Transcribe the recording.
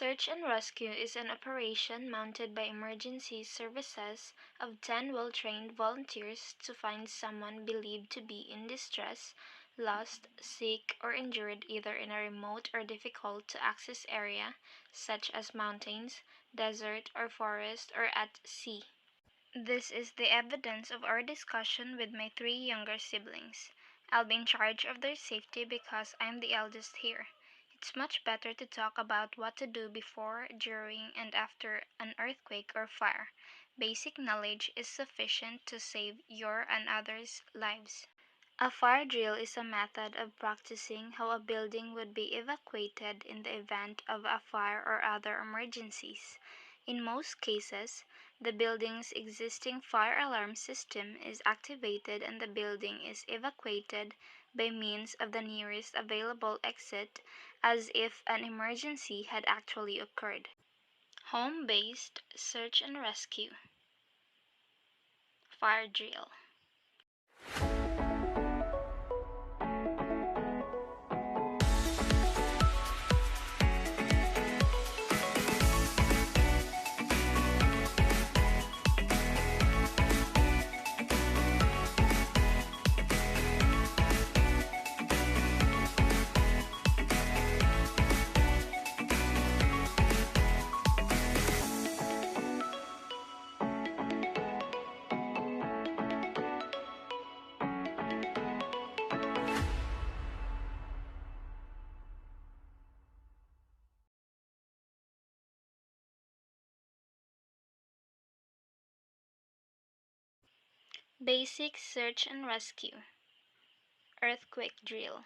Search and rescue is an operation mounted by emergency services of 10 well-trained volunteers to find someone believed to be in distress, lost, sick, or injured either in a remote or difficult to access area, such as mountains, desert, or forest, or at sea. This is the evidence of our discussion with my three younger siblings. I'll be in charge of their safety because I'm the eldest here. It's much better to talk about what to do before, during, and after an earthquake or fire. Basic knowledge is sufficient to save your and others' lives. A fire drill is a method of practicing how a building would be evacuated in the event of a fire or other emergencies. In most cases, the building's existing fire alarm system is activated and the building is evacuated by means of the nearest available exit as if an emergency had actually occurred. Home-based search and rescue. Fire drill. Basic search and rescue. Earthquake drill.